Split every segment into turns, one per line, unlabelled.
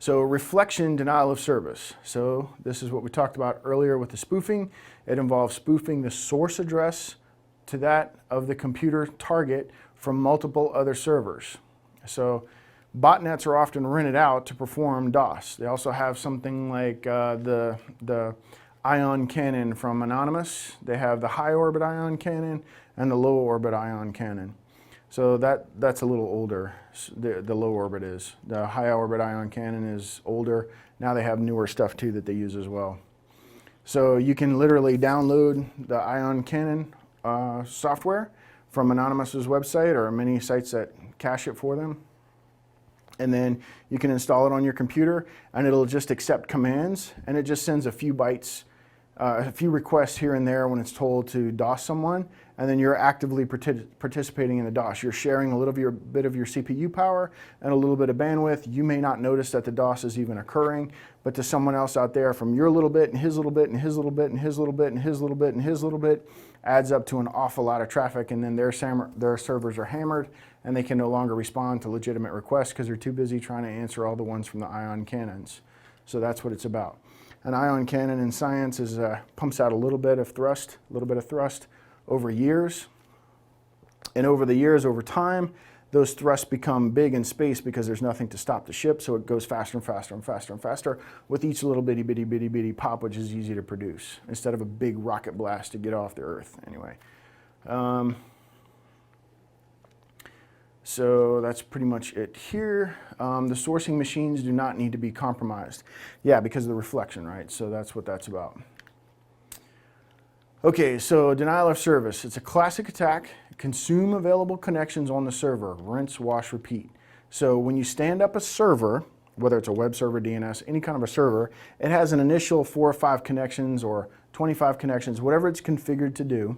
So reflection denial of service. So this is what we talked about earlier with the spoofing. It involves spoofing the source address to that of the computer target from multiple other servers. So botnets are often rented out to perform DOS. They also have something like the ion cannon from Anonymous. They have the high orbit ion cannon and the low orbit ion cannon. So that's a little older, the low orbit is. The high orbit ion cannon is older. Now they have newer stuff too that they use as well. So you can literally download the ion cannon software from Anonymous's website or many sites that cache it for them. And then you can install it on your computer and it'll just accept commands and it just sends a few bytes, a few requests here and there when it's told to DOS someone, and then you're actively participating in the DOS. You're sharing a little bit of your CPU power and a little bit of bandwidth. You may not notice that the DOS is even occurring, but to someone else out there, from your little bit and his little bit and his little bit and his little bit and his little bit and his little bit adds up to an awful lot of traffic, and then their servers are hammered and they can no longer respond to legitimate requests because they're too busy trying to answer all the ones from the ion cannons. So that's what it's about. An ion cannon in science is pumps out a little bit of thrust over years. And over the years, over time, those thrusts become big in space because there's nothing to stop the ship, so it goes faster and faster and faster and faster with each little bitty pop, which is easy to produce, instead of a big rocket blast to get off the Earth, anyway. So that's pretty much it here. The sourcing machines do not need to be compromised. Yeah, because of the reflection, right? So that's what that's about. Okay, so denial of service. It's a classic attack. Consume available connections on the server. Rinse, wash, repeat. So when you stand up a server, whether it's a web server, DNS, any kind of a server, it has an initial 4 or 5 connections or 25 connections, whatever it's configured to do.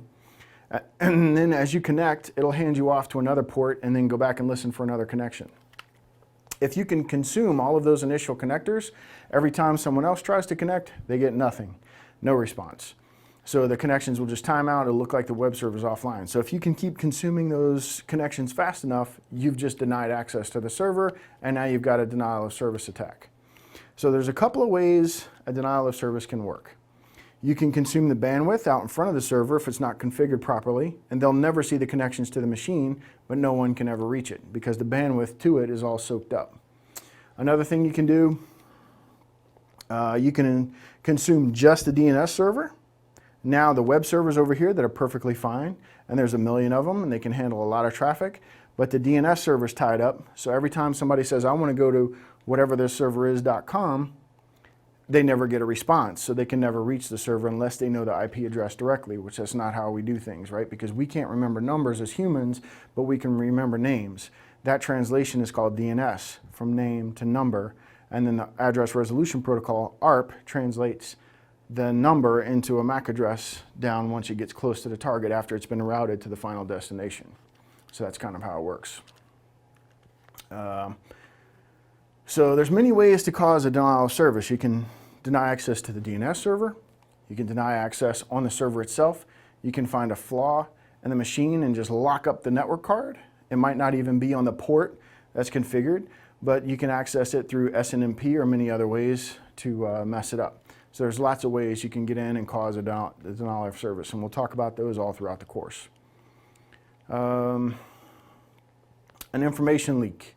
And then as you connect, it'll hand you off to another port and then go back and listen for another connection. If you can consume all of those initial connectors, every time someone else tries to connect, they get nothing, no response. So the connections will just time out. It'll look like the web server's offline. So if you can keep consuming those connections fast enough, you've just denied access to the server, and now you've got a denial of service attack. So there's a couple of ways a denial of service can work. You can consume the bandwidth out in front of the server if it's not configured properly, and they'll never see the connections to the machine, but no one can ever reach it because the bandwidth to it is all soaked up. Another thing you can do, you can consume just the DNS server. Now the web servers over here that are perfectly fine, and there's a million of them and they can handle a lot of traffic, but the DNS server's tied up. So every time somebody says, I want to go to whatever this server is.com, they never get a response. So they can never reach the server unless they know the IP address directly, which that's not how we do things, right? Because we can't remember numbers as humans, but we can remember names. That translation is called DNS, from name to number. And then the address resolution protocol, ARP, translates the number into a MAC address down once it gets close to the target after it's been routed to the final destination. So that's kind of how it works. So there's many ways to cause a denial of service. You can deny access to the DNS server. You can deny access on the server itself. You can find a flaw in the machine and just lock up the network card. It might not even be on the port that's configured, but you can access it through SNMP or many other ways to mess it up. So there's lots of ways you can get in and cause a denial of service, and we'll talk about those all throughout the course. An information leak.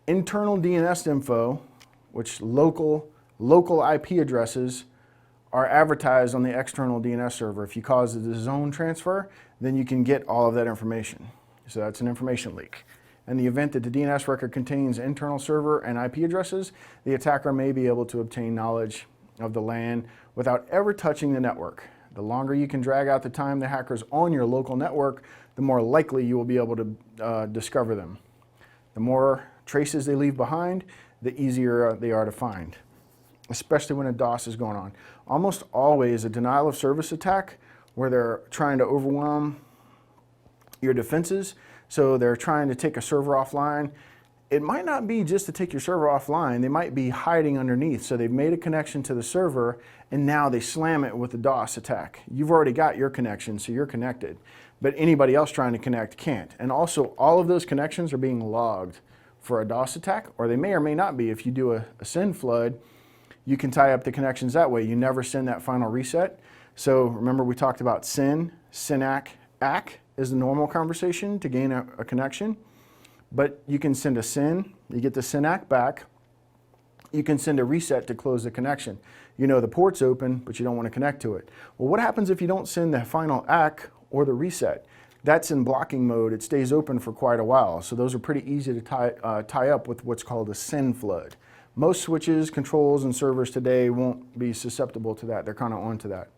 Internal DNS info, which local IP addresses, are advertised on the external DNS server. If you cause the zone transfer, then you can get all of that information. So that's an information leak. In the event that the DNS record contains internal server and IP addresses, the attacker may be able to obtain knowledge of the LAN without ever touching the network. The longer you can drag out the time the hacker's on your local network, the more likely you will be able to discover them. The more traces they leave behind, the easier they are to find, especially when a DOS is going on. Almost always a denial of service attack where they're trying to overwhelm your defenses. So they're trying to take a server offline. It might not be just to take your server offline. They might be hiding underneath. So they've made a connection to the server and now they slam it with a DOS attack. You've already got your connection, so you're connected. But anybody else trying to connect can't. And also all of those connections are being logged for a DOS attack, or they may or may not be. If you do a SYN flood, you can tie up the connections that way. You never send that final reset. So remember we talked about SYN, SYNAC, ACK is the normal conversation to gain a connection. But you can send a SYN, you get the SYNAC back. You can send a reset to close the connection. You know the port's open, but you don't want to connect to it. Well, what happens if you don't send the final ACK or the reset? That's in blocking mode. It stays open for quite a while. So those are pretty easy to tie up with what's called a SYN flood. Most switches, controls, and servers today won't be susceptible to that. They're kind of onto that.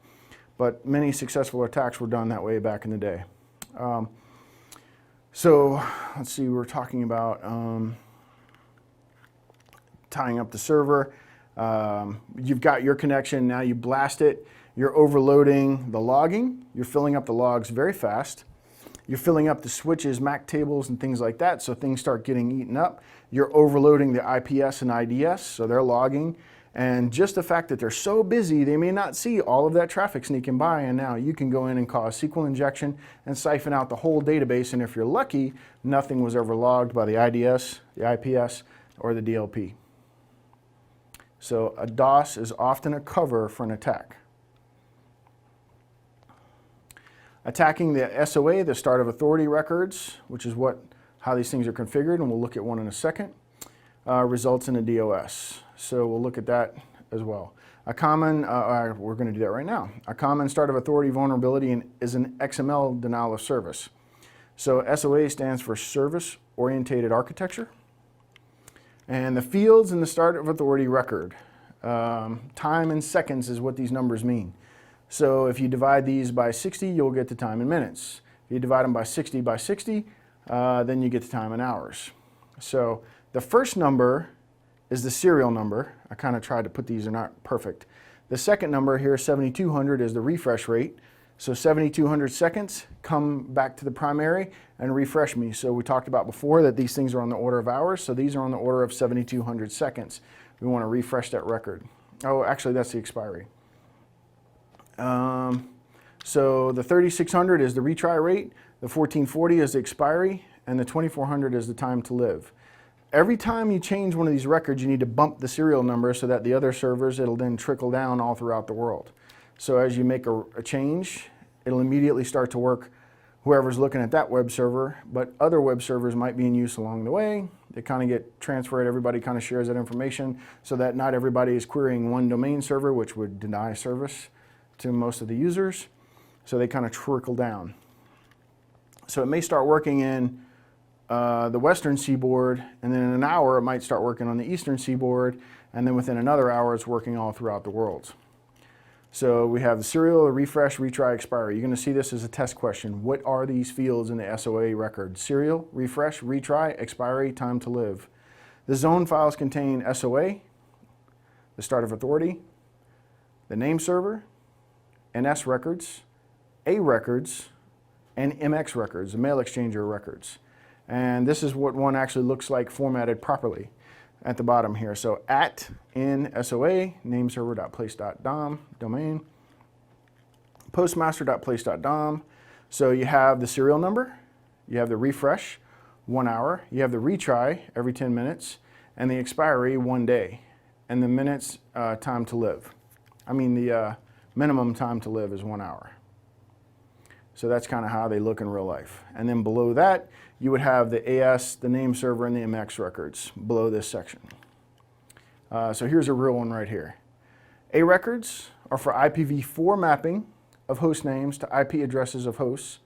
But many successful attacks were done that way back in the day. So let's see, we're talking about tying up the server. You've got your connection, now you blast it. You're overloading the logging. You're filling up the logs very fast. You're filling up the switches, MAC tables, and things like that, so things start getting eaten up. You're overloading the IPS and IDS, so they're logging. And just the fact that they're so busy, they may not see all of that traffic sneaking by, and now you can go in and cause SQL injection and siphon out the whole database, and if you're lucky, nothing was ever logged by the IDS, the IPS, or the DLP. So a DOS is often a cover for an attack. Attacking the SOA, the start of authority records, which is how these things are configured, and we'll look at one in a second, results in a DOS. So we'll look at that as well. A common, we're going to do that right now. A common start of authority vulnerability is an XML denial of service. So SOA stands for Service Oriented Architecture. And the fields in the start of authority record, time in seconds is what these numbers mean. So if you divide these by 60, you'll get the time in minutes. If you divide them by 60 by 60, then you get the time in hours. So the first number is the serial number. I kind of tried to put these, they're not perfect. The second number here, 7200, is the refresh rate. So 7200 seconds, come back to the primary and refresh me. So we talked about before that these things are on the order of hours, so these are on the order of 7200 seconds. We want to refresh that record. Oh, actually that's the expiry. So the 3600 is the retry rate, the 1440 is the expiry, and the 2400 is the time to live. Every time you change one of these records, you need to bump the serial number so that the other servers, it'll then trickle down all throughout the world. So as you make a change, it'll immediately start to work whoever's looking at that web server, but other web servers might be in use along the way. They kind of get transferred, everybody kind of shares that information so that not everybody is querying one domain server, which would deny service to most of the users. So they kind of trickle down. So it may start working in the western seaboard, and then in an hour it might start working on the eastern seaboard, and then within another hour it's working all throughout the world. So we have the serial, the refresh, retry, expiry. You're going to see this as a test question. What are these fields in the SOA record? Serial, refresh, retry, expiry, time to live. The zone files contain SOA, the start of authority, the name server, NS records, A records, and MX records, the mail exchanger records. And this is what one actually looks like formatted properly at the bottom here. So in SOA, nameserver.place.dom, domain, postmaster.place.dom. So you have the serial number, you have the refresh, 1 hour, you have the retry every 10 minutes, and the expiry 1 day, and the minutes time to live. I mean the minimum time to live is 1 hour. So that's kind of how they look in real life. And then below that, you would have the AS, the name server, and the MX records below this section. So here's a real one right here. A records are for IPv4 mapping of host names to IP addresses of hosts,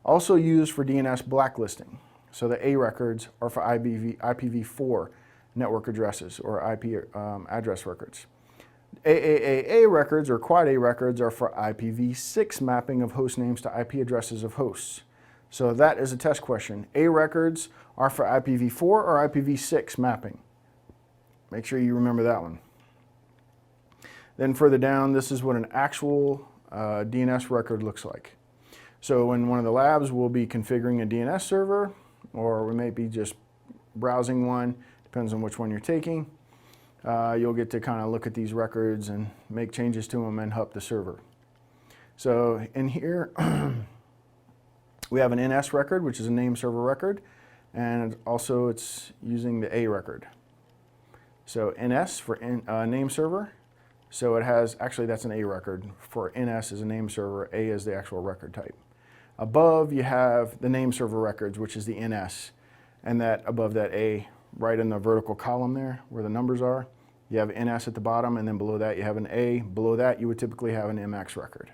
also used for DNS blacklisting. So the A records are for IPv4 network addresses or IP address records. AAA records or Quad A records are for IPv6 mapping of host names to IP addresses of hosts. So that is a test question. A records are for IPv4 or IPv6 mapping. Make sure you remember that one. Then further down, this is what an actual DNS record looks like. So in one of the labs, we'll be configuring a DNS server, or we may be just browsing one, depends on which one you're taking. You'll get to kind of look at these records and make changes to them and help the server. So in here, we have an NS record, which is a name server record, and also it's using the A record. So NS for name server. So it has, actually that's an A record. For NS is a name server, A is the actual record type. Above you have the name server records, which is the NS. And that above that A, right in the vertical column there where the numbers are, you have NS at the bottom, and then below that you have an A. Below that you would typically have an MX record.